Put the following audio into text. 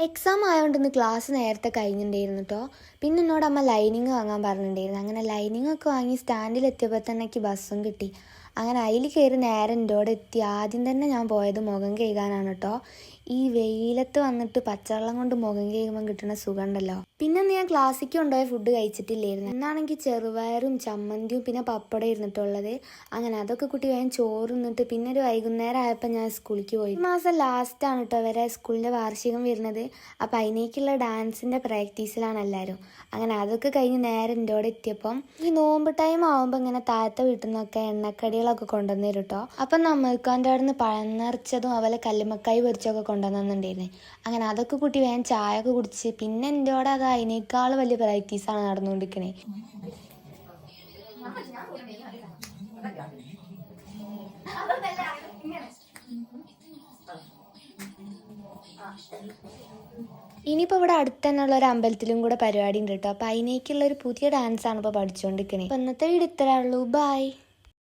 Exam ആയതുകൊണ്ട് ഇന്ന് class നേരത്തെ കഴിഞ്ഞിട്ടുണ്ടായിരുന്നു കേട്ടോ. പിന്നെ എന്നോട് അമ്മ ലൈനിങ് വാങ്ങാൻ പറഞ്ഞിട്ടുണ്ടായിരുന്നു. അങ്ങനെ ലൈനിങ് ഒക്കെ വാങ്ങി സ്റ്റാൻഡിലെത്തിയപ്പോൾ തന്നെ എനിക്ക് ബസ്സും കിട്ടി. അങ്ങനെ അതിൽ കയറി നേരെ എൻ്റെ അവിടെ എത്തി. ആദ്യം തന്നെ ഞാൻ പോയത് മുഖം കഴുകാനാണ് കേട്ടോ. ഈ വെയിലത്ത് വന്നിട്ട് പച്ചവെള്ളം കൊണ്ട് മുഖം കഴുകുമ്പോൾ കിട്ടുന്ന സുഖം ഉണ്ടല്ലോ. പിന്നെ ഞാൻ ക്ലാസ്സിക്ക് കൊണ്ടുപോയ ഫുഡ് കഴിച്ചിട്ടില്ലായിരുന്നു. എന്നാണെങ്കിൽ ചെറുപയറും ചമ്മന്തിയും പിന്നെ പപ്പടം ഇരുന്നിട്ടുള്ളത്. അങ്ങനെ അതൊക്കെ കൂട്ടി വേഗം ചോറ് നിന്നിട്ട് പിന്നെ ഒരു വൈകുന്നേരം ആയപ്പോൾ ഞാൻ സ്കൂളിലേക്ക് പോയി. ഈ മാസം ലാസ്റ്റാണ് കേട്ടോ വരെ സ്കൂളിൻ്റെ വാർഷികം വരുന്നത്. അപ്പോൾ അതിനേക്കുള്ള ഡാൻസിൻ്റെ പ്രാക്ടീസിലാണ് എല്ലാവരും. അങ്ങനെ അതൊക്കെ കഴിഞ്ഞ് നേരെ എൻ്റെ അവിടെ എത്തിയപ്പം ഈ നോമ്പ് ടൈം ആകുമ്പോൾ ഇങ്ങനെ താഴത്തെ വീട്ടിൽ നിന്നൊക്കെ എണ്ണക്കടികളൊക്കെ കൊണ്ടുവന്നു തരും കേട്ടോ. അപ്പം നമ്മൾക്കാൻ്റെ അവിടെ നിന്ന് പഴം നിറച്ചതും അതുപോലെ കല്ലുമ്മക്കായ് പൊരിച്ചൊക്കെ കൊണ്ടുവന്നിട്ടുണ്ടായിരുന്നേ. അങ്ങനെ അതൊക്കെ കൂട്ടി വേഗം ചായ ഒക്കെ കുടിച്ച് പിന്നെ എൻ്റെ അവിടെ അത് അതിനേക്കാൾ വലിയ പ്രാക്ടീസാണ് നടന്നുകൊണ്ടിരിക്കണേ. ഇനിയിപ്പോൾ ഇവിടെ അടുത്ത് തന്നെയുള്ള ഒരു അമ്പലത്തിലും കൂടെ പരിപാടി ഉണ്ട് കേട്ടോ. അപ്പോൾ അതിനേക്കുള്ള ഒരു പുതിയ ഡാൻസാണ് ഇപ്പോൾ പഠിച്ചുകൊണ്ടിരിക്കണേ. അപ്പോൾ ഇന്നത്തെ വീഡിയോ ഇത്രയേ ഉള്ളൂ. ബൈ.